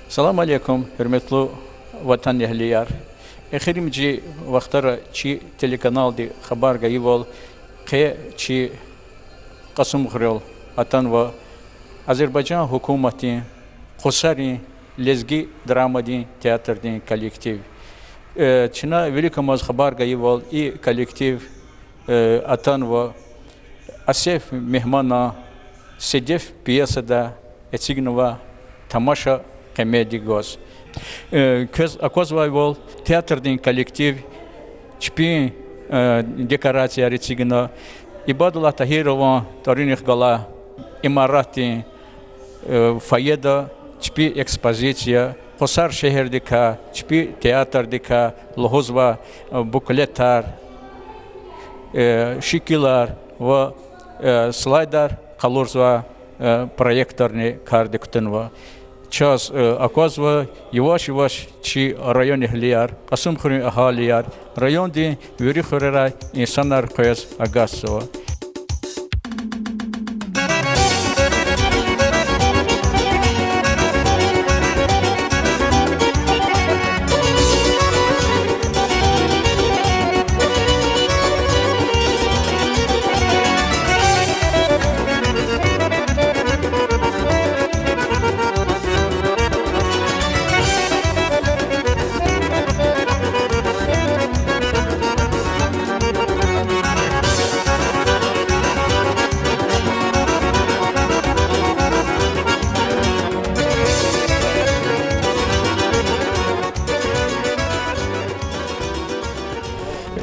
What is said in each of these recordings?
Salam aleykum, hürmetli vatan ehliyar. Exirimci vaxtara çi telekanaldi xabar gayivol qe çi qasım xrol atan va Azerbaycan hukumati qosari lezgi dramadi teatrdin kollektiv. Çina velikamiz xabar gayivol i kollektiv atan va asef mehmana sedef piyasada etsignova tamaşa komedi goz. Köz akozvayvol teatrdin kollektiv çpi dekoratsiya retsigina İbadullah Tahirova Tarinih Gala imarati fayeda çpi ekspozitsiya Qosar şehirdika çpi teatrdika lhozva bukletlar şikilar ve slaydar kalurza проекторный кардиктенва. Час оказва yavaş çi rayon ehliyar, Kasım xuri ahaliyar, rayon di veri xurera insanlar koyaz agasova.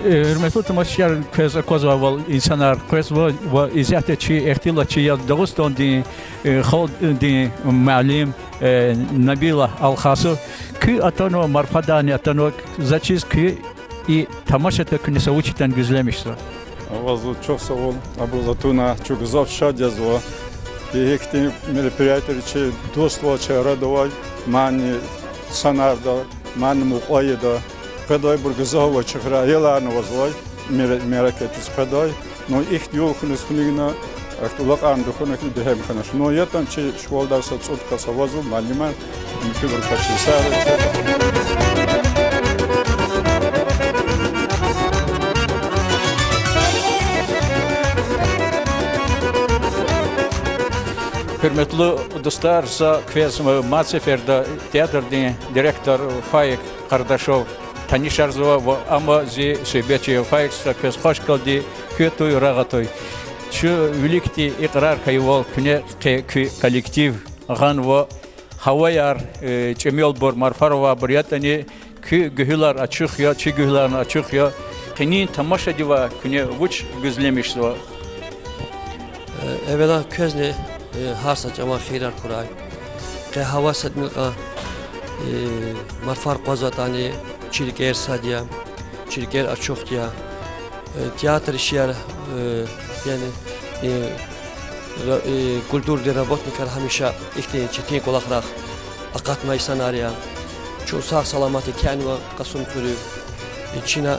Hürmetli tamaşaçılar, köz akozva insanlar köz ve izahçı ihtilaçı ya Dağıstan di xal di malim Nabila Alxası ki atano marfadani atano zaçiz ki i tamaşata künese uçtan güzlemiştir. Вас çok sağ ol. Абрузатуна чугзов шадязва. Ehti мероприятия доства радовай мани санарда мани муqayda Peday burgazava çıkra yılan vazvay meraketiz peday no ihtiyol khunes khunigna aktulaq andu khunakli behem khanash no yatan chi shvoldar sa tsutka savazu maliman mükür kaçısar. Hürmetli dostlar, za kvez Matsefer'da teatrdin direktör Faik Kardaşov Tanışarzova ama zi söhbetçi Faik kvez hoş geldi kötü rağatoy. Şu великий ikrar kayıval küne kollektiv gan ve havayar çemyol bor marfarova buryatani ki gühülar açık ya çi gühülerin açık ya kinin tamaşa diva küne uç gözlemiş o. Evvela közne harsa cama xeyrar kuray. Qe hava setmilqa marfar qazatani çirker sadya, çirker açık diya. Tiyatr işler yani kultur de rabotnikar hamisha ihtiyaç çetin kolaqraq aqatmay sanarya. Çok sağ salamatı kenva Kasım Kürü Çin'e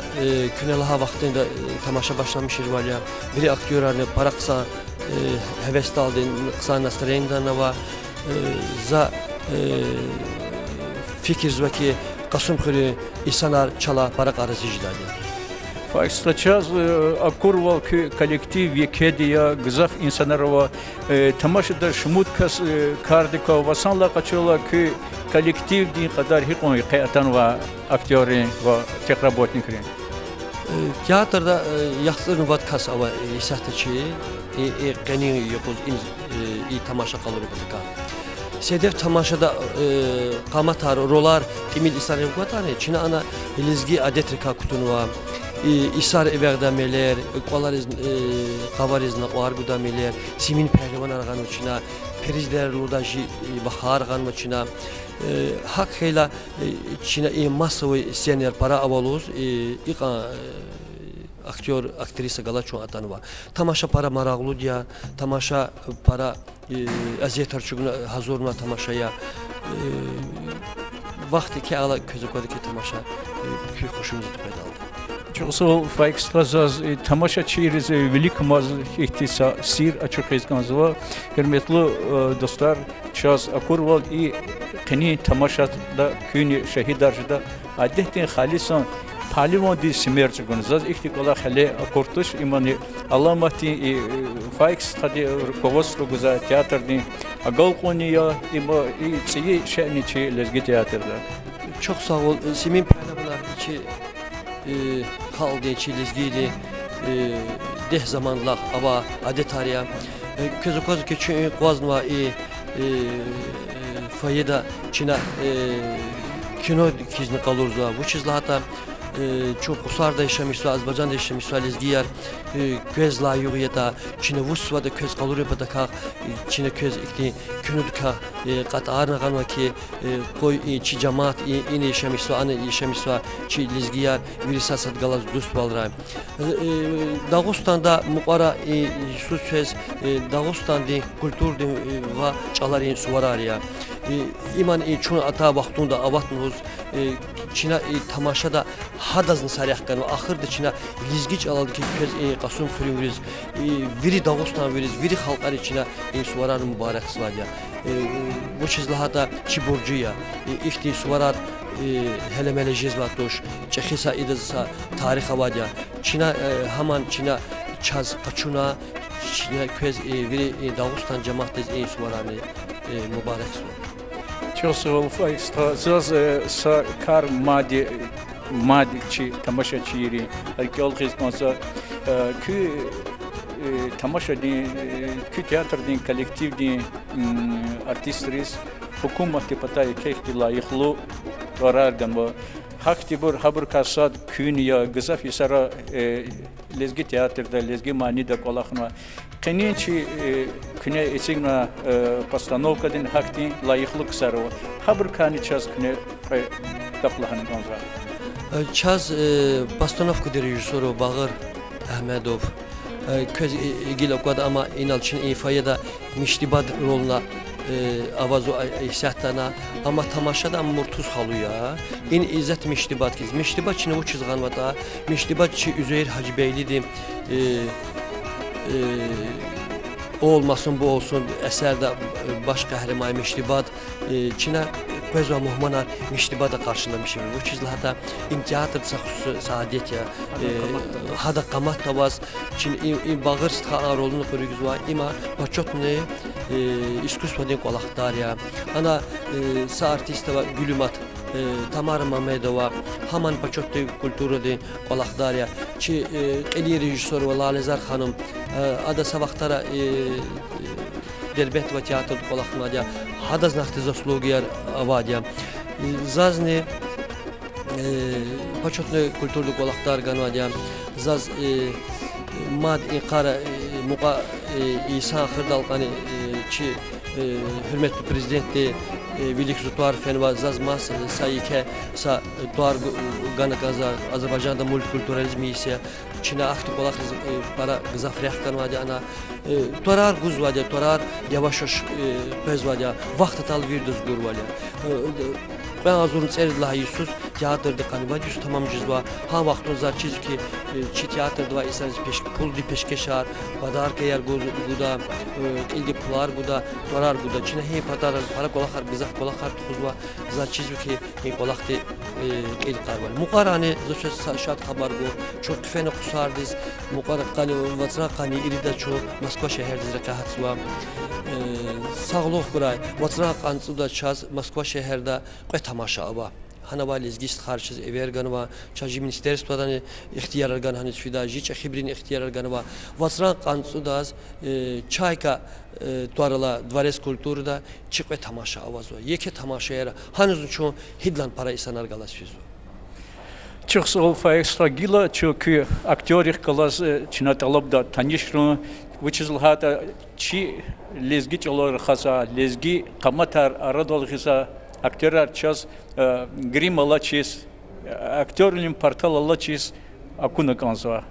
künelaha vaxtında tamaşa başlamış irvalya. Biri aktörlerine paraksa hevesli aldı kısa настроениnden var za fikir zvaki Kasım Kürü insanlar çala parak arızıcılardı. Сейчас акурвал коллектив Екедия, гзав инсанарова, тамашада шмуткас кардика, васанла качала коллектив дин кадар хикон каятан ва актеры ва техработникри. Teatrda yaxşı nüvat kas ava isahtaçı, qeni yoxuz i tamaşa qalır bulka. Sedef tamaşada qamatar rolar timil isarı qatani Çina ana ilizgi adetrika kutunwa İsar evərdameler, qavarizna qoargudameler, simin pəhlivan arğan uçina, perizlər rudaji baxar arğan uçina, hak xeyla Çina masovi scener para avaluz, iqa aktyor, aktrisa qala çoğun atanıva. Tamaşa para maraqlı diya, tamaşa para əziyyət arçuguna hazırma tamaşaya, vaxtı ki ala közü qodu ki tamaşa ki xoşumuzu pedaldı. Чусол файкстразаз тамаша через велик маз ихтиса сир ачукизганзва херметлу достар час акурвал и قنی تماشادا کونی شهیدارجدا عادتین خالصان پالیمون دی سمرچ گونزاز اختیکالا خلی اکورتوش ایمانی علامتی فایکس خدی کووس رو گذا تئاتر دی اقل قونیا ایما چی شأنی چی لزگی تئاتر دا. Çok sağ ol. Simin paylaşımlar ki kaldı ki lezgili deh zamanlar ava adet tarihe közü közü ki qazma fayda Çin'e kino kizni kalırız va. Bu çizla hatta çok usarda yaşamışsa Azerbaycan'da yaşamışsa lezgiyer köz layıqıyata Çin'e vusvada köz kalır yapata ka Çin'e köz ikti künüdka qatarına qanva ki koy çi cemaat in yaşamışsa anı yaşamışsa çi lezgiyer virisasat galaz dost balray Dağıstan'da muqara su söz Dağıstan'da kültür va çaların suvarariya iman çunu ata vaxtunda avatmuz Çin'e tamaşada hadazın sarıqkan ve axırda Çin'e lizgiç aladı ki köz qasım fırınırız biri Dağıstan veriz biri xalqlar içine suvarar mübarek sıladiya bu çizlahada çi borcuya ihti suvarar helemele jezvatoş çexisa idasa tarix avadiya Çin'e haman Çin'e çaz qaçuna Çin'e köz biri Dağıstan cemaatı suvararını mübarek suvar Çok sağ ol Faiz. Zaz sa kar madi çi tamaşa çiri. Alkol hizmasa kü tamaşa din kü tiyatr din kolektif din artistris hukumet patay keyfi layıklı karardan bu. Hakti bur haber kasad künya gızaf isara lezgi tiyatrda lezgi mani da kolakna. Qeninçi küne esigna postanovka din hakti layıklık sarı. Haber kani çaz küne kaplahan konza. Çaz postanovka rejisörü Bağır Ahmedov köz ilgili ama inalçın ifaya da miştibad roluna avazu ihsatana ama tamaşada murtuz halıya in izzet miştibat kiz miştibat çine uçuz ganvata miştibat çi Üzeyir Hacıbeylidir o olmasın bu olsun eserde baş kahraman miştibat Çin'e Gözva muhmana miştibada karşılamışım. Bu çizlahda imtihatır saadet ya hada qamat tavaz Çin bağır sığa rolunu görüyoruz var ama paçotne iskusvaden kolaktar ya ana sa artist var Gülümat Tamara Mamedova haman paçotne kültürde kolaktar ya ki eli rejisör ve Lalezar Hanım ada savaxtara Derbent ve tiyatr kolakmadia hadaz naxti zaslugiyar avadia zazne paçotne kulturlu kolaktar ganvadia zaz mad iqara muqa İsa Xırdalqani çi hürmetli prezidenti Bilik Zutuar Fenva Zazmas Sayike sa tuar ganakaza Azerbaycan'da multikulturalizmi ise Çin'e aktif olarak para gızafriyah kanvadia ana torar guzvadia torar yavaş pezvadia vaxt atal bir düz gurvadia ben azurun seyredlah Yusuf teatrda kanvadia tamam cizva ha vaxtun zar çiz ki çi teatrda va isans peş pul di peşkeşar badar keyer guda ilgi pular guda torar guda Çin'e hey para kolakar gızaf kolakar tuzva zar çiz ki hey kolakti el qarval muqarani zoşa şat xabar bu çok tüfene kusardız muqara qani vatsra qani irida çok Moskva şehirde rekahatwa sağlıq quray vatsra qansuda çaz Moskva şehirde qoy tamaşa aba Hanava lezgist xarçız everganva çaji ministerstvadan ixtiyar organ hani fidaji çxibrin ixtiyar organva vatsra qansudaz çayka tuarala dvares kulturda çıqve tamaşa avazva yeke tamaşaya hanuzun ço hidlan para isanar galas fizu Çok sağ ol Faiz. Gila çünkü aktörlik kalas Çin'e talep da tanıştırma Vıçızlahata çi lezgi olarak hasa lezgi kamatar aradol hisa aktörler çaz grim Allah çiz aktörlüğün partal Allah çiz akuna kansa.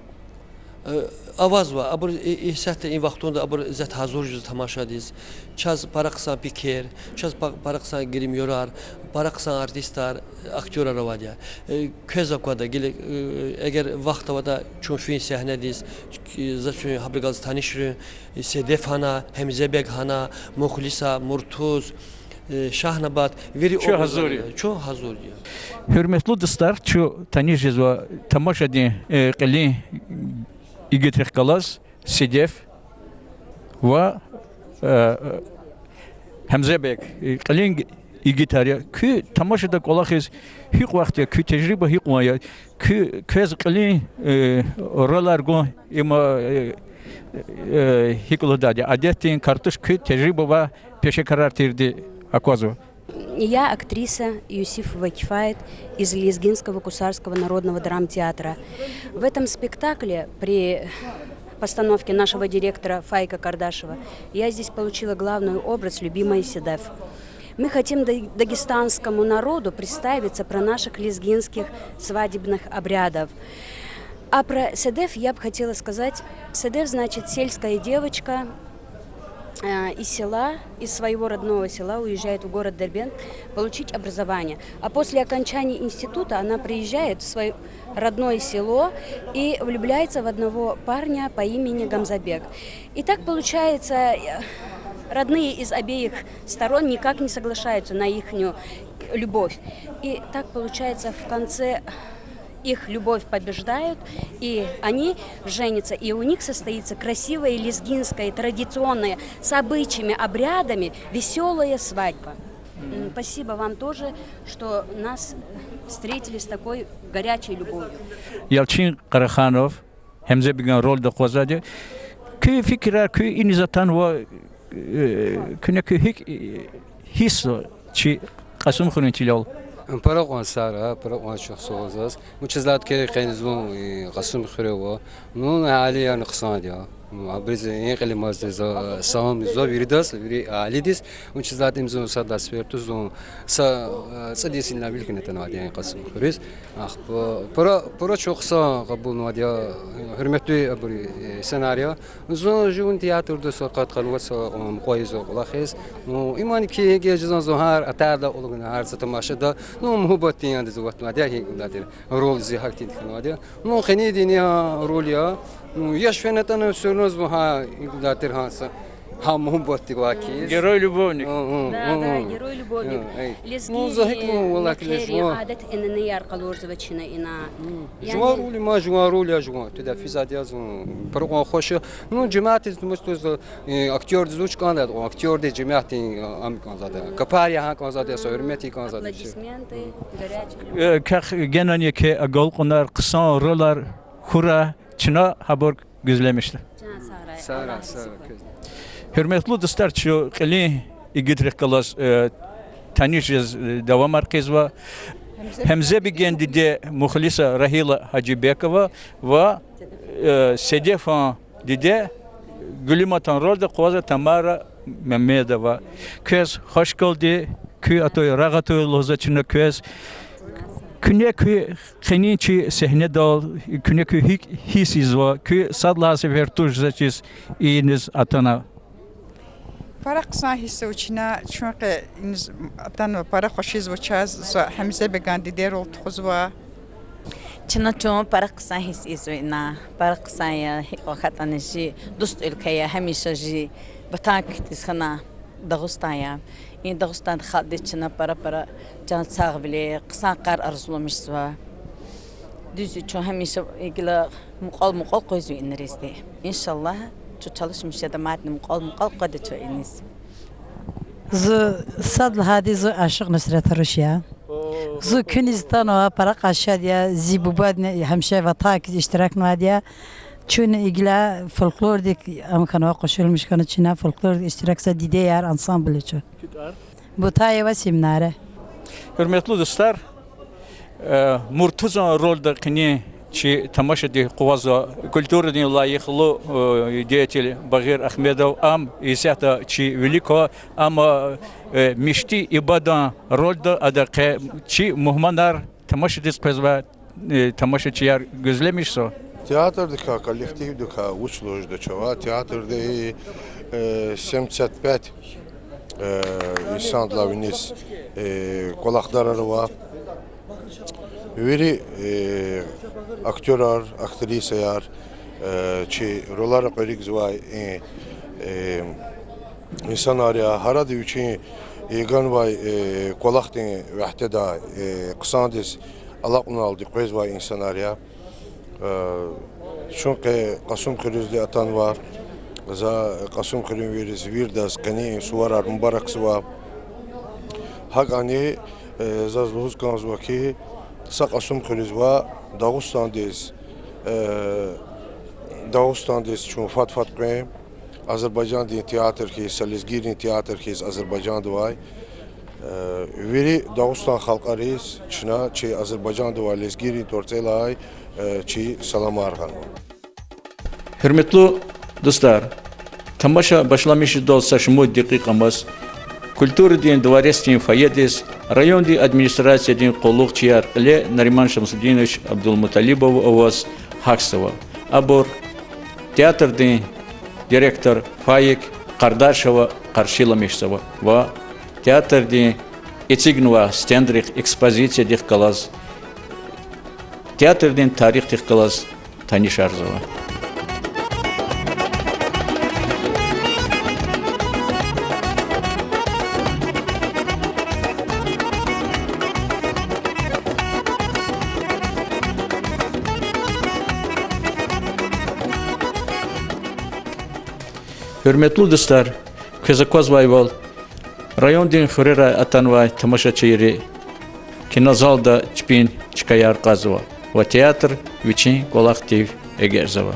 Avaz var. Abur ihsat in vaxtunda abur zat hazır yüz tamaşa diz. Çaz paraksan piker, çaz paraksan grim yorar, paraksan artistlar, aktörler avadiya. Köz akvada gele eğer vaxtavada çün film sahne diz. Zaten habrigaz tanışır. Sedef hana, Hemzebek hana, Muhlisa, Murtuz. Şahnabad veri Çok hazır ya. Çok hazır ya. Hürmetli dostlar, şu tanışız ve tamaşa edin qili İgitrik Kalas, Sidef ve Hamza Bek qilin İgitarya ki tamaşa da kolakız hik vakti ki tecrübe hik maya ki kez qilin oralar go ima hikuladı adetin kartuş ki tecrübe ve peşe karar tirdi akvazo. Я актриса Юсифова Кифает из Лезгинского Кусарского народного драмтеатра. В этом спектакле при постановке нашего директора Файка Кардашева я здесь получила главный образ любимой Седеф. Мы хотим дагестанскому народу представиться про наших лезгинских свадебных обрядов. А про Седеф я бы хотела сказать. Седеф значит сельская девочка, из села, из своего родного села уезжает в город Дербент получить образование. А после окончания института она приезжает в свое родное село и влюбляется в одного парня по имени Гамзабек. И так получается, родные из обеих сторон никак не соглашаются на их любовь. И так получается, в конце их любовь побеждает, и они женятся, и у них состоится красивая лезгинская, традиционная, с обычаями, обрядами, веселая свадьба. Спасибо вам тоже, что нас встретили с такой горячей любовью. Yalçın Karakhanov Hamza Began rolda qozadı. Ki fikirler ki inizatan ve küne ki his çi qasım xunçili ol. Парагон Сара, парагон شخصوزاز. متشزلات كي قينزون قسم خريوة. نون عالية نقصان عبرز ينقل مازد سام زو بيرداس بيري عاليدس. متشزلات إمزون صدق سبيرتو زون صديس النبيل كنا تنادي قسم خريز. برا شخصا قبول نادي هرمتي أبري سيناريو. زون جون تياتر دو سقط قلوات مقايز وقلاخيز. إيمان كي جزان زهار أتعدى أولغن هار ستماشدا. نو مهبطين عند زوات نادي هيك نادي رول زي حكتين نادي. نو خني دنيا روليا. Yaş fenatana sürünüz bu ha İngiltere hansı ha muhabbeti vakit. Герой любовник. Да, герой любовник. Лезгини عادة إنني أرقلور زوجنا إنا. جوارولي ما جوارولي يا جوار تدا في زاد يازون برقم خوش. نو جماعة مستوز أكتور زوج كان ده أكتور ده جماعة أم كان زاده. كباري ها كان زاده سويرمتي كان زاده. Аплодисменты, горячие. Kah genanye ki agol konar kısa rolar hura Çına haber gözlemişler. Sara. Hürmetli dostlar, şu qili İgitrik Kalas tanışız devam arkiz ve Hamza Began de muhlisa Rahila Hacibekova ve Sedefan de Gülümatan rolda Qoza Tamara Mehmedova. Köz hoş geldi. Kü atoy ragatoy lozaçına köz. Küne kü xeniçi sahne dal küne kü hisiz va kü sadla sefer tujzaçız iniz atana. Para qısa hissə uçina çünki atan para xoşiz uçaz Hamza Began de rol txuzwa. Çına çoğun para qısa his izwina para qısa ya waqtanji dost ülkeye hemişe batak tisxana Dağıstanya. İn Dağıstan xalqı çına para can sağ bile qısa qar arzulamışsa. Düz üçün hemişe ilgili muqal qoyzu inirizdi. İnşallah çalışmış ya da madem muqal qadı çoğiniz. صد هذه زو عاشق نصرت روسيا زو كنيستان و برق اشاديا زيبوباد همشه و تاك اشتراك نواديا چون ایگلا فولکلور دیک امکانه قشلمش کنه چینا فولکلور اشتراک دیده یار انسامبل چو bu tayeva seminare. Hürmetli dostlar, Murtuza rolda kini çi tamaşa di Qovaza культурный layıklı деятель Багир Ахмедов am isata çi veliko ama mişti ibadan rolda adakı çi muhmanar tamaşa dis pezva tamaşaçılar gözlemişso. Teatrdaki kollektivdeki uçlojda çava teatrda 75 insanlar viniz kolakdarları var. Veri aktörler, aktrisalar, çi rolara perik zvay insanlar ya harada üçün Egan vay kolaktin vahte da kısandis alakun aldı quez vay insanlar ya. Çünkü Kasım Kırız'da atan var. Za Kasım Kırım veriz virdas kani suvarar mübarek sıva. Hagani zazluğuz kanzva ki sa Kasım Kırız va Dağıstan'dayız çünkü Fat koyayım. Azerbaycan diye tiyatr ki, Salizgirin tiyatr ki Azerbaycan'da var. Veri Dağıstan halk arayız, Çin'a, çi Azerbaycan'da var, Lezgirin tortelay, çi salam argan. Hürmetli dostlar, tamaşa başlamış da olsa şu dakikamız, Kultur din dvares din fayedis, rayon din administrasiya din kolluk çiyar ile Nariman Şamsuddinoviç Abdülmutalibov ovaz haksava. Abur teatr din direktör Faik Kardaşova karşılamışsava ve teatr din etsignuva stendrik ekspozitsiya dih kalaz. Teatr din tarih dih kalaz tanışarzava. Hürmetli dostlar, Kızılkozvayval, rayon din xurera atanvay tamaşaçıyri, kinozalda çpin çıkayar qazva, ve tiyatr viçin kolaktiv egerzava.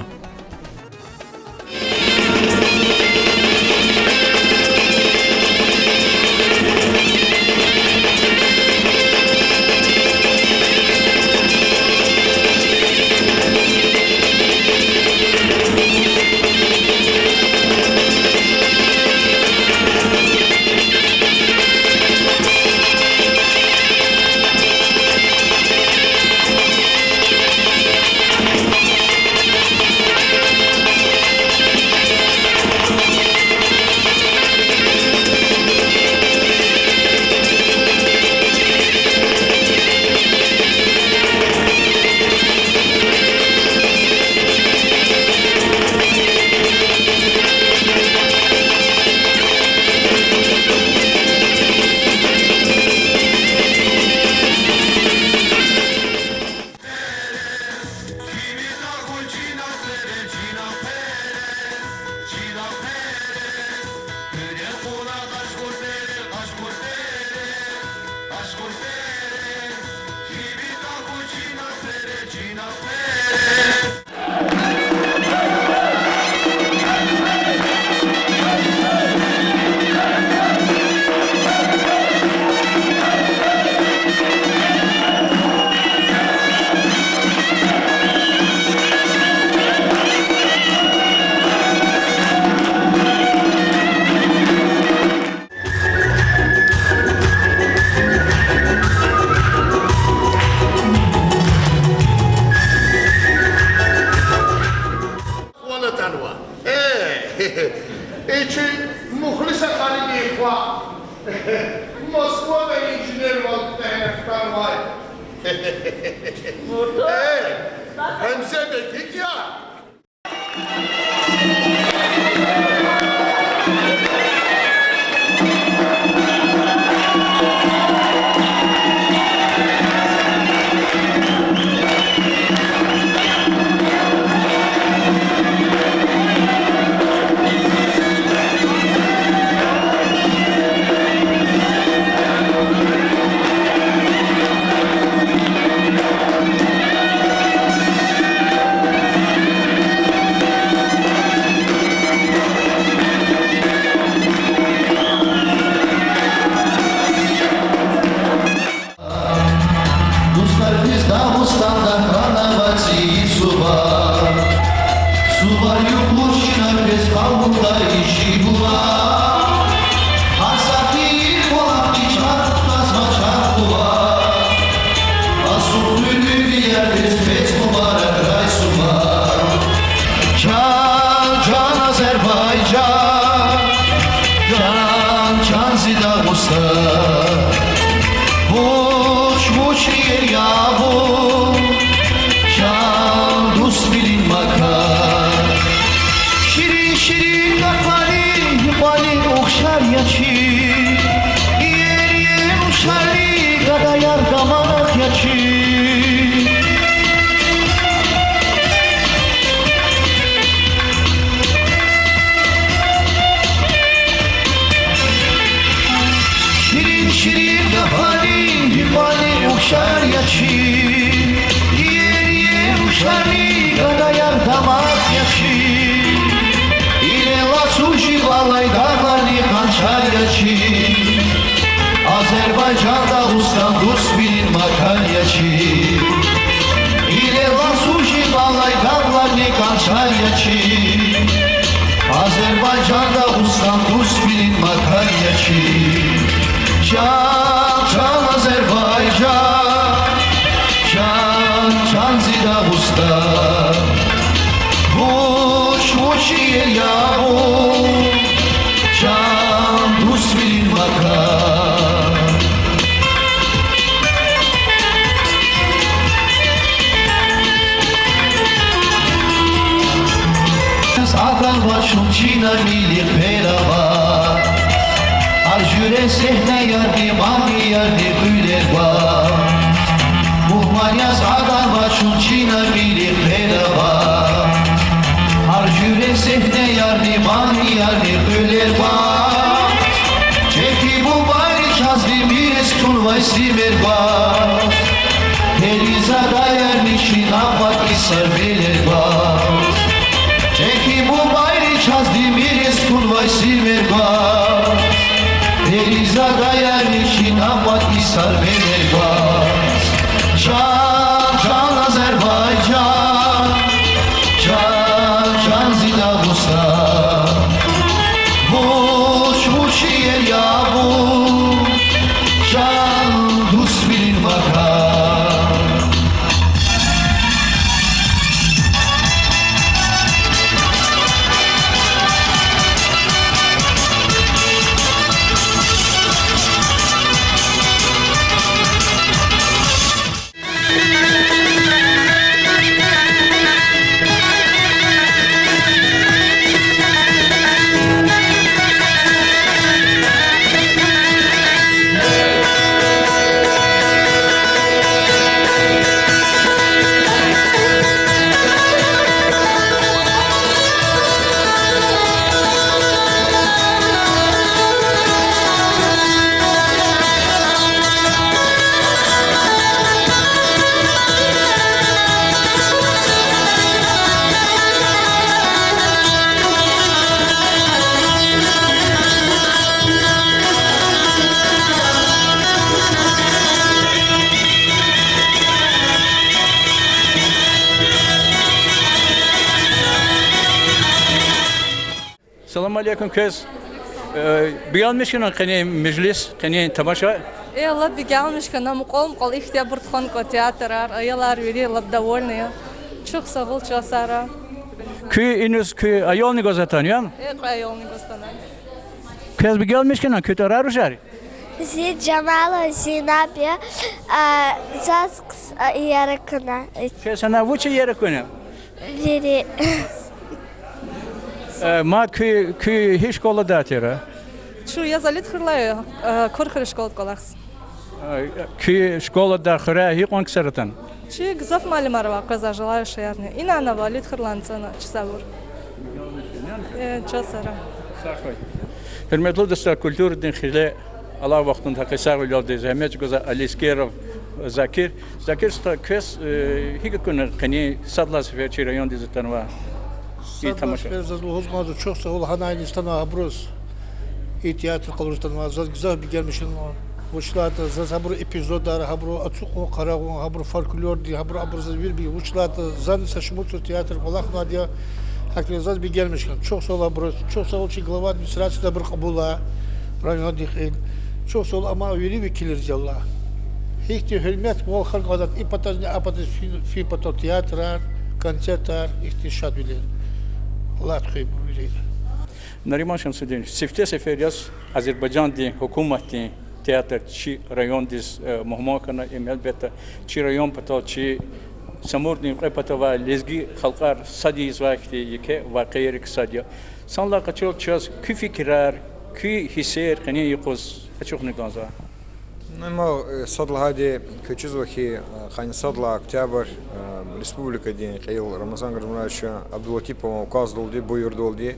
Moskva'da injiner vakti herifler var. Hemse dedik ya. uşali gada yardamak yaçı Şirin şirin gafani himani uşar yaçı Diye uşali gada yardamak yaçı İle vasuji valay darlani kançar yaçı Azerbaycan'da ustam Rus bilin makar yaçı İle vasuji valay darlani kançar yaçı Azerbaycan'da ustam Rus bilin makar yaçı Can can Azerbaycan Can can zida usta Vuş vuş yer yavu Can Rus bilin makar Adan başım Çina milik perava Arjüre sehne yardım Ami yardım üler var Muhmanyaz adan başım Çina milik perava Arjüre sehne yardım Ami yardım üler var Çeki bu bari kazdim bir turvay simer var Eliza dayar nişin avat isar beler var Çeki bu bayri çazdi bir turvay silver var Eliza dayar nişin avat isar beler var Can can Azerbaycan Can can Zidavusta Vuş vuş yer yavu Can Rus bilin makar Selamun aleyküm kız. Beğenmişsin kani meclis, kani tamaşa. Ela beğenmişken mukol ihtiya burtxon teatrar, ayalar veri довольные. Çok sağ ol Çasara. Köy inus köy ayolni gözatan Ayolni gözatan. Kız beğenmişken kötü ararışar. Зи Джамала Зинабия Заск Яракана. Kız sana vuçi yere konu. Veri Mat köy hiç kola dağıtıyor. Şu yazılı hırlıyor. Korkar şkol kolaks. Köy şkola dağıtıyor, hiç on kısaratan. Чи гзав малимарова каза желаешь ярне. И на валит хырланцана часавур. Çasara. Hürmetli dostlar, kültür dinhile Allah vaktinde kısa oldu. Zahmet göze Aliskerov Zakir. Zakir kız hiç günü kani sadla sefer çirayon dizitan var. İyi tamaşa. Çok sağ ol. Hanaynistan abros. İyi tiyatro kalırsan var. Güzel bir gelmişsin var. Uçlarda zabur epizodlar, habru açık karagun, habru folklor diye, habru abruzuz bir uçlarda zan saçmutsu tiyatr falan diye hakikaten bir gelmişken. Çok sağ ol abros. Çok sağ ol ki glava administrasyonda bir kabula. Rayon dikil. Çok sağ ol ama veri vekilir Allah. Hiç de hürmet bol halk adat ipataj ne apataj fi pato tiyatrar, konsertler ihtişat bilir. Allah tkıyı bu veri. Nariman Şamsuddin, sifte seferiyaz Azerbaycan diye hükümet diye teatr çi rayon diz muhmakana elbette çi rayon patal çi samur din qepata va lezgi xalqar sadiz vakti yeke vaqiyer iktisadiya sanla qaçol çaz kü fikrar kü hisser qani yquz açıq niqanza ما صدل هذه كتشز وكي خاين صدل أكتوبر республика دين قيل رمضان قرمناش عبد اللطيف وقاص دولدي بوير دولدي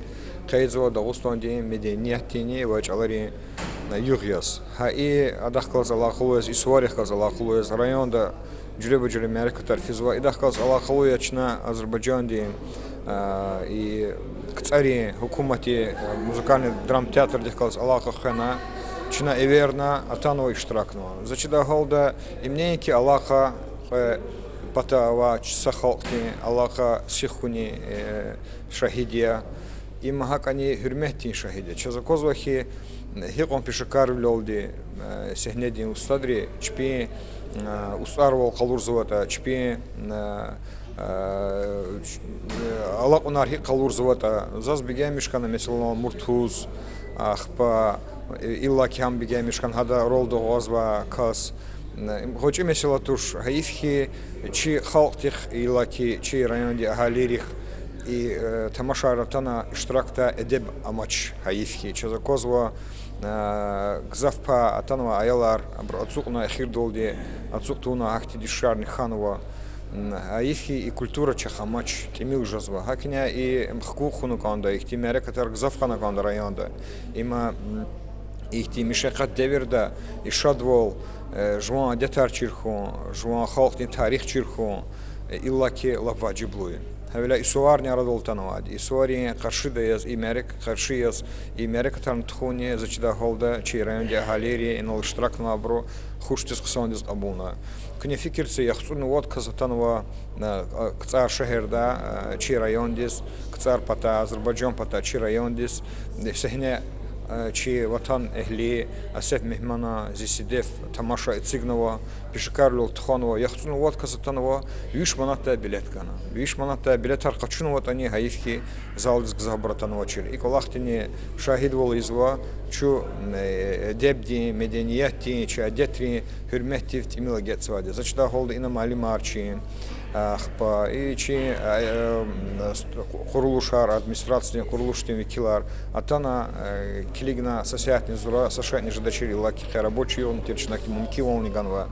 قيزوا داغستان دين مدنيات ديني وجعلري يغياس هاي أدخل الله خلوز إسواريخ كز الله خلوز ريون دا جرب جرب أمريكا ترفيزوا أدخل الله خلوز يشنا أذربيجان دين и كتاري حكومتي مузыкальный драм театр دخل الله خنا чина эверна атанова иштиракнова зачида холда имнеки аллаха патава чсахалки аллаха сихуни шахидия имахакани хурметтин шахидия чазакозвахи хикон пишакар лолди сехнедин устадри чпи устарвал қалурзувата чпи аллах унархи қалурзувата заз бигемишкана mesela муртуз ахпа إلا كم بيجي مشكان هذا رول دوغاز وكاس هوجي مثلا توش هيفكي شيء خالتيخ إلا كي شيء رأينا دي أهاليريخ تماشى رتنا اشتراكتا أدب أماتش هيفكي شذا كوزوا غزافبا أتنوا أيلار أتسوقنا أخير دول دي أتسوقتونا أختي دي شارني خانوا هيفكي и культура чахамач тимил жазва хакиня и мхкухуну канда ихти мерекатар гзафхана канда районда има ихти мишақат деверда ишадвол жуан детар чирху жуан халқни тарих чирху иллаки лаваджиблуи هؤلاء السوار نعرضوا التنواد السواري قرشيدا يز إمريك قرشيز إمريك ترنتخوني زجدا هولدا شيران دي هاليري إنه الاشتراك نابرو خوش تسقسون ديز أبونا كني فكر سي يخصون واد كزتنوا كتار شهر دا شيران ديز كتار بتا أذربيجان بتا شيران ديز سهنا شي وطن أهلي أسف مهمنا زيسيدف تماشا اتسيغنوا بشكارلو تخانوا يخصون واد كزتنوا يوش مناطق بلاد كنا يوش مناطق بلاد هرقتشون وطني هايفكي زالز غزابرتنوا شير إكولاختني شاهد والإزوا شو دبدي مدنياتي شو أدتري هرمتي في تيميلا جت سوادي زشدا هولد إنا مالي مارشين أخبا إيشي قرولوشار администрации قرولوشتين векилар атана килигна сосиатни зура сашатни ждачери лаки рабочий он терчнаки мумки волни ганва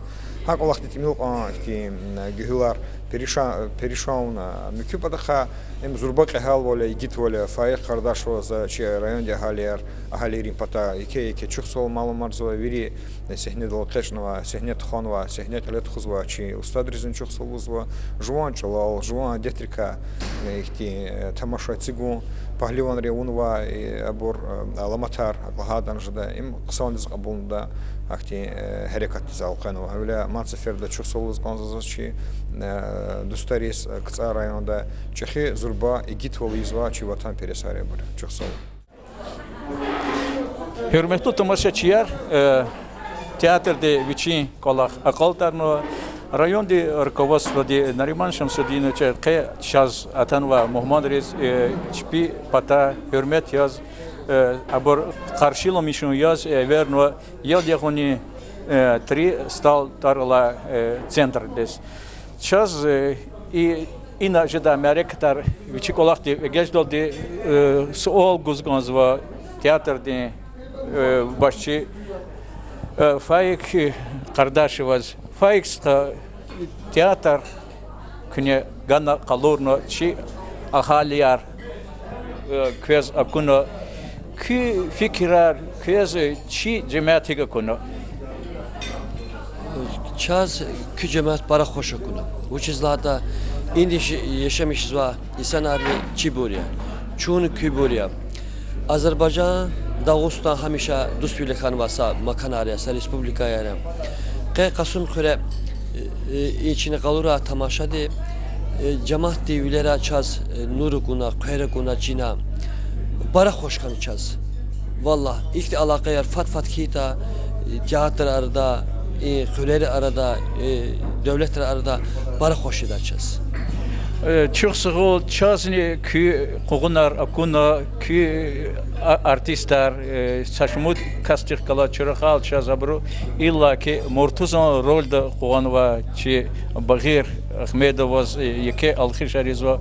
хак олахти тимил ти гюлар перешаун мüküpadaha em зурбак хал воля игит воля фаих кардашо за чи район де халер ахалерин пата ике чухсол маломарзова вири сехне долкешнова сехне тхонова сехне лет хузва чи устад резин чухсол узва жуан чалал жуан детрика ихти тамаша цигу пахливан реунова абур аламатар аклахадан жда им кысан диз кабулда акти харекат залканова вля мацферда чухсол узганзаз чи دوستاریس کتار رایانده چخی زربا ایگیت ولیزوا چی وطن پرساره بود چخسال. Hürmetli tamaşaçılar, teatrda viçin kolak akaltarno rayonda rukovodstvo de Nariman Şamsuddinoviç şaz atan ve Muhammed Rez çpi pata hürmet yaz abur karşılamışın yaz verno yıl yakını 3 stal tarla центр des. Сейчас и иногда Америка вичи колахти геждолди сол гузганзва театрди башчы Фаик Кардашеваз Фаик театр күне гана калурно чи ахалияр квез акуно ки фикрар квез чи cemaatiga kuno Çaz kücemet para hoş okunu. Bu çizlada indi yaşamışız var. İnsan abi Çiburiya, çoğunu Küburiya. Azerbaycan, Dağıstan hamişa dostuyla kanvasa makan arayasa Respublika yani. Kasım kure içine kalura tamaşa de cemaat devlere çaz nuru guna, kayra guna cina. Para hoş kanı çaz. Valla ilk alaka yer fat kita tiyatr arada Xöleri arada, devletler arada bara hoş edeceğiz. Çok sıkıl çazni ki koğunar akuna ki artistler saçmut kastik kala çıraqal çazabru illa ki Murtuzan rolda koğanva ki Bagir Ahmedovaz yeke alxişarizva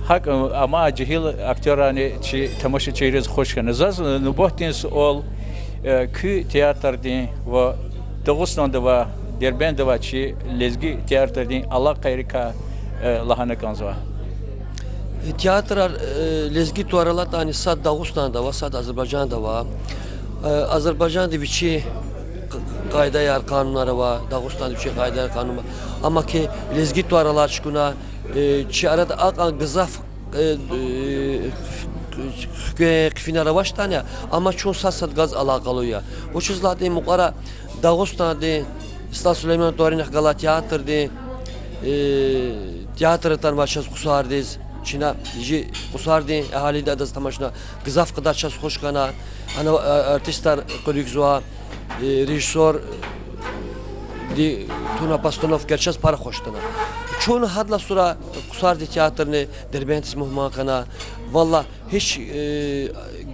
hak ama cihil aktörani ki tamaşaçıyız hoş kanızaz nubahtins ol ki teatrdin ve Dağıstan'da ve Derbent'de ve çi lezgi tiyatrdan Allah kayrika lahana kanzva. Tiyatrar lezgi tuaralat ani sad Dağıstan'da ve sad Azerbaycan'da var. Azerbaycan'da biçi kayda yar kanunları var. Dağıstan'da biçi kayda yar kanunu var. Ama ki lezgi tuaralar çıkına çi arada akan gızaf kfine ravaştan ya ama çoğu saat gaz alakalı ya. Bu çizlerde mukara Dağıstan'da Stal Süleyman Doğru'nun gala tiyatrdı. Tiyatrdan başız kusardız. Çina ji kusardı ahalide adas tamaşna gızaf kadar ças hoşkana ana artistler kolekzua rejissor di tuna pastonov gerças para hoştana. Çoğunu hadla sura kusardı tiyatrını Derbent muhmakana valla hiç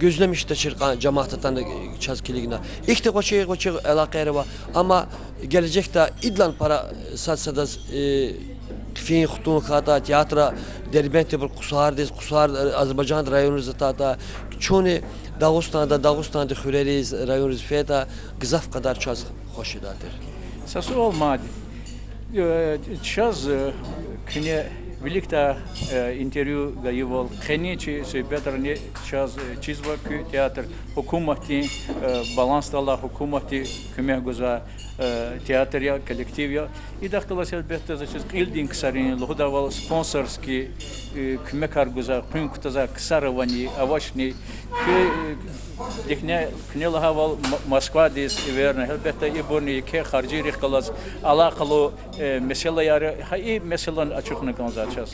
gözlemiş de çırkan cemaattan çaz kiligina. İlk de koçe alakayı var ama gelecekte idlan para satsadas fin xutun khata tiyatra Derbent'te bir kusar Azerbaycan rayonu zata çoğunu Dağıstan'da xüreriz rayonu feda gızaf kadar çaz hoş edadır. Sası olmadı. Çaz kine birlikte interview gayıval. Kene çi söhbetlerini çaz çizvakü tiyatr hükümeti balanstala hükümeti küme güzel tiyatr ya kolektiv ya. İdahtala elbette zaten ildin kısarin lohudaval sponsorski küme kar güzel punktaza kısaravani avaşni ki dikne kine lahaval Moskva des verna elbette iborni ki harcı rihkalas alakalı mesela yarı hay mesela açıkını kanzacağız.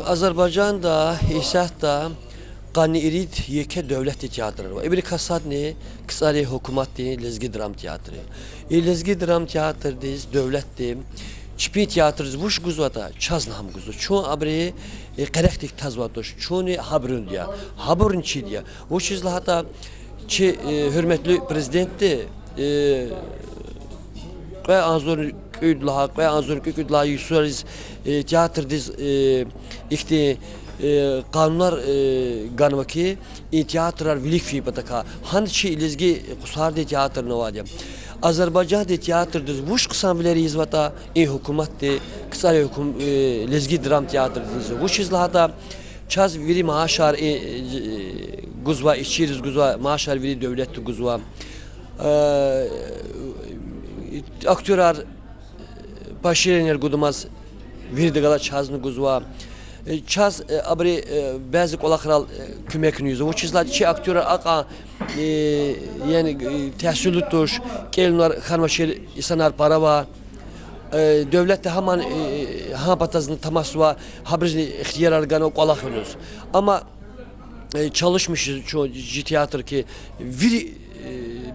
Azerbaycan'da İsa'da qani irid yeke devlet tiyatrları var. İbri kasadni kısari hükümeti lezgi dram tiyatrı. Lezgi dram tiyatrıdız devlettim. Çipi tiyatrız vuş guzvata çaznam guzu. Çoğun abri karaktik tazvatoş. Çoğunu habrun diye. Habrun çi diye. O çizle hatta çi hürmetli prezidentti ve anzor küdla ve anzor küdla yusuriz tiyatrıdız ikti kanunlar ganmaki tiyatrar vilik fi bataka hançi lezgi kusar de tiyatr novadya Azerbaycan de tiyatrdır vuş kısamları izvata hükümet de kısa hüküm lezgi dram tiyatrdır vuş izlahada çaz veri maaşar guzva içiriz guzva maaşar veri devlet guzva aktörler başirener gudumaz verdi gala çazını guzva çaz abri bazı kolakral kümekini yüzü. O çizler çi aktörler aqa yani tehsülü tuş kelnar xarmaşer insanlar para var. Devlet de hemen ha patazını tamasva habrizni ihtiyar arganı kolakınız. Ama çalışmışız çoğu tiyatr ki veri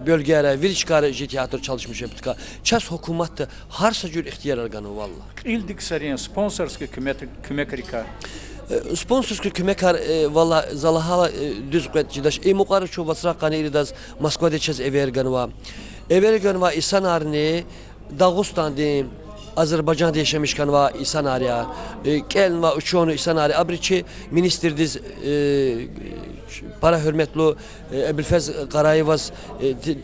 bölgelere, veri çıkarı tiyatr çalışmış yaptık. Çaz hükümette her secür ihtiyar arganı valla. İldik sarıyan sponsorski kümekrika. Sponsorski kümekar valla zalahala düzgün cidaş. Mukarı çoğu basra kanı iridas Moskva'da çaz everganva. Everganva İsan arni Dağıstan'da Azerbaycan'da yaşamışkan va İsan arya. Kelin va uçuğunu İsan arya. Abriçi ministerdiz para hürmetli Ebilfez Karayevaz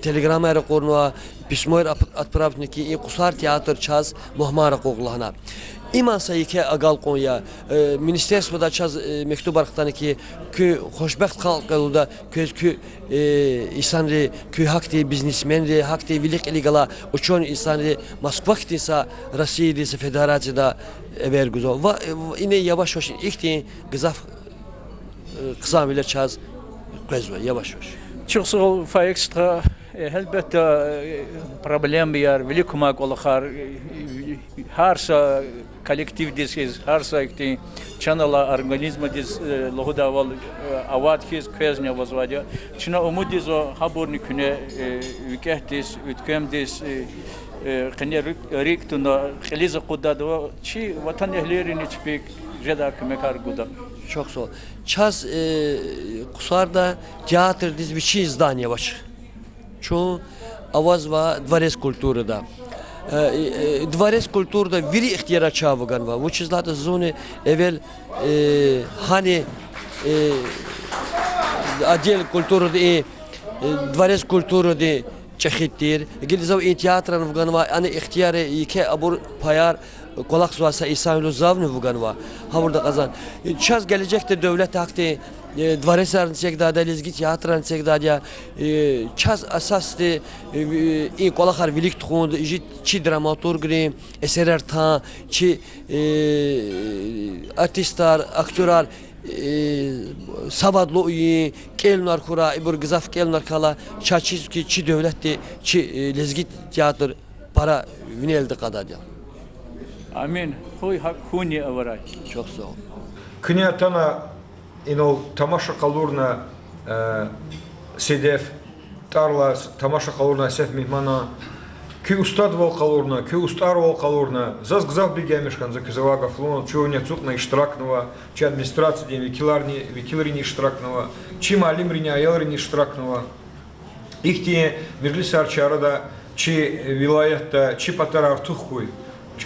telegrama era kornuğa pismoyer atpravniki kusar tiyatr çaz muhmara qoğlana. İman sayıke agal Konya ministersvoda çaz mektup arqtan ki xoşbəxt xalqında kü İsanri kü hakti biznesmenri hakti vilik iligala uçon İsanri Moskva ktisa Rusiya Federasyada verguzo va ine yavaş yavaş ikti gızaf kısa bile çaz gözve yavaş yavaş. Çok sağ ol Fayekstra. Elbette problem bir velik kumak olakar harsa kolektiv disiz harsa ikti çanala organizma diz lohudaval avat kiz kvezne vazvadya çina umudiz o haborni küne ükehtis ütkemdis kene riktuna khiliza qudda çi vatan ehlerini çpik jeda kümekar guda. Çok sağ ol. Çaz kusarda tiyatr diz bir şey izdaniye baş. Çoğu avaz va dvares kulturada. Dvares kulturda veri ihtiyara çavıgan va. Bu çizlerde zone evvel hani adel kulturda dvares kulturda çekittir. Gelizav intiyatran vuganva ani ihtiyare iki abur payar kolak suasa İsa'nın zavnu vuganva. Ha burada kazan. Çaz gelecekte devlet hakkı dvaresarın çekdada lezgi tiyatran çekdada çaz asasti in kolakar vilik tuğund çi dramaturgri eserer ta çi artistler aktörler savadlı uyi kelnar kura ibur gızaf kelnar kala çaçiz ki çi devletti çi lezgi tiyatr para vinelde kadar ya. Amin. Huy hak huni avaray. Çok sağ ol. Knyatana inol tamaşa kalurna sedef tarla tamaşa kalurna sef mihmana ki ustad vol kalurna ki ustar vol kalurna zaz gzav bilgemishkan za kizavaga flon чуня цукна iştiraknova чи администрация викиларни iştiraknova чи малимриня аялриня iştiraknova ихти мирлисар чарада чи вилаятта чи патарар тухуй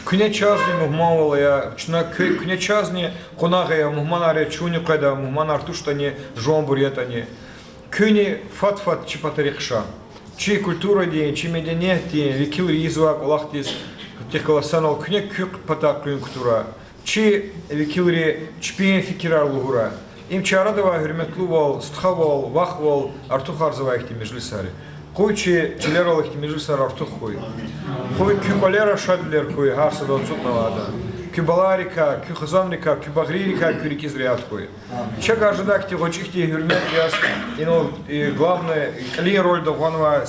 Күне чазни мухманвалая, күне чазни қонағая мухманаре чуни қайда мухман артуштани жон буретани. Күне фат-фат чи патарихша. Чи культура день, чи меденет день, викил ризуак олахтис, техкаласанал күне күк патак күн культура. Чи викилри чпен фикирар лугура. Им чарадова hürmetli vol, stxa vol, vaq vol, artuq arzava ehti meclisari. Qoyçi çilerol ehti meclisar artuq qoy. Qoy kükolera şadler qoy, harsa da otsutnavada. Kübalarika, küxazamrika, kübagririka, kürikizriyat qoy. Çek arjadakti qoçikti hürmet yaz, ino главное, кли роль догонова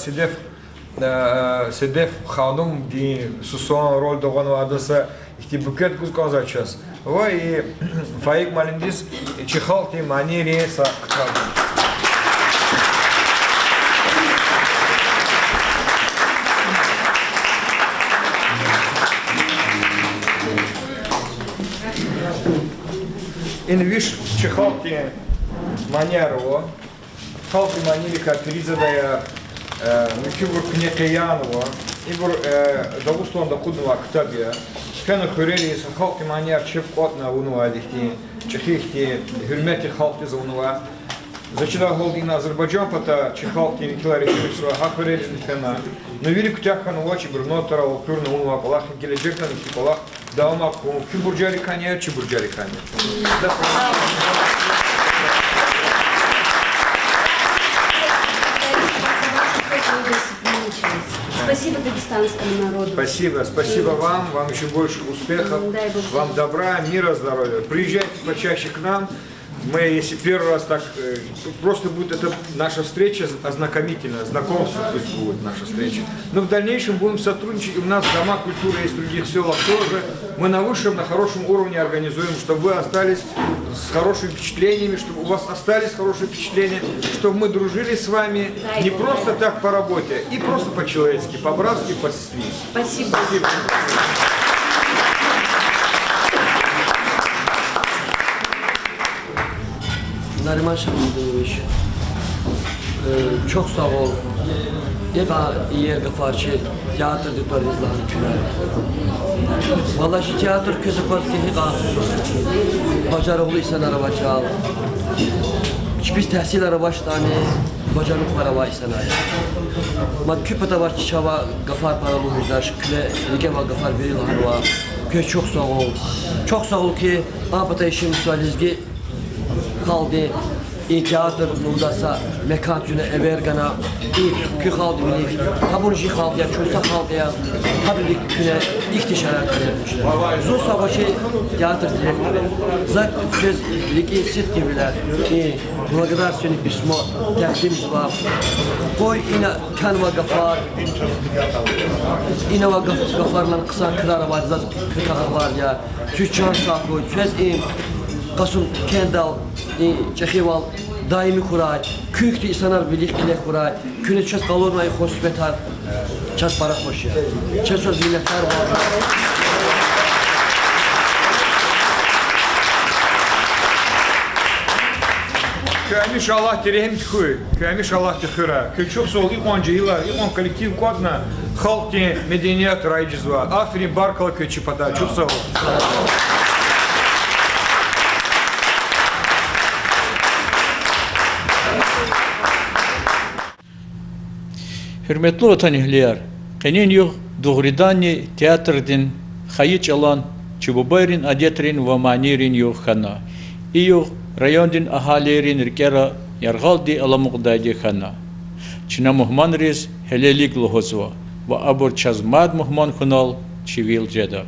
Sedef xanum di suson rol dogонова adasa ihti buket guzkan zaças. Vay Faik Malindis çixalti maniri sa kıtaldı. In viš čehalti manjerovo, halti manirika Pirizadaya, Mükübür Knyakayanovo, İbur Dağuston'da kudnova kıtabya, Fena Hüreli halti manyer çep kotna unova dihti, çekihti hürmeti halti za unova. Зачина голдина Азербайджан пата чехалти никелари сва хакурели фена. Но вили кутяхан очи бурнотара окурна унва колах гележектан колах давма ку бурджари кания чи бурджари кания. Спасибо дагестанскому народу. Спасибо вам еще больше успехов, вам добра, мира, здоровья. Приезжайте почаще к нам. Мы, если первый раз так, просто будет это наша встреча ознакомительная, знакомство пусть будет наша встреча. Но в дальнейшем будем сотрудничать, у нас дома культуры есть в других селах тоже. Мы на высшем, на хорошем уровне организуем, чтобы вы остались с хорошими впечатлениями, чтобы у вас остались хорошие впечатления, чтобы мы дружили с вами не просто так по работе, и просто по-человечески, по-братски, по-сестре. Спасибо. Nariman Şamil'deymiş. Çok sağ ol. Eva yer kafarçı tiyatr diktor izlahın küler. Vallahi tiyatr közü kozki hiqa. Bacarıqlı isen araba çal. Biz təhsil araba iştani, bacarıqlı araba isen aya. Mad küpata var ki çava qafar paralı müjdaş, küle lige var qafar veril hanva. Köy çok sağ ol. Çok sağ ol ki apata işin müsalizgi kaldı. Tiyatr nudasa mekan tüne evergana kü kaldı bilik. Ha bunu ji kaldı ya çoğusa kaldı ya. Ha bilik küne ihtişarat edilmişler. Zor savaşı tiyatr direktörü. Zak söz ligi sit gibiler. Buna kadar sönük bismo tehdimiz var. Koy ina kanva gafar. İna va gafarlan kısa kırara var. Zak kırara var ya. Tüccar saklı. Söz im. Kasım Kendal Çehival daimi kuray, küyüktü insanlar birlikte kuray, küne çöz kalormayı hoşbetar, çöz para hoş ya, çöz minnettar var. Köymüş Allah direhim tüy, köymüş Allah tühüra. Çok sol ilk onca yıllar, ilk on kolektiv kodna, halkti medeniyet raycızva. Aferin Barkala köy çipata, çok sağ ol. Hürmetli vatanihliler, kenin yok doğrudanı teatrın hayıç alan çububayrin adetrin ve manirin yok hana. İyok rayondin ahalerin rikera yargaldi alamukdaydi hana. Çina muhman riz helelik lohozva ve abur çazmad muhman kunal çivil ceda.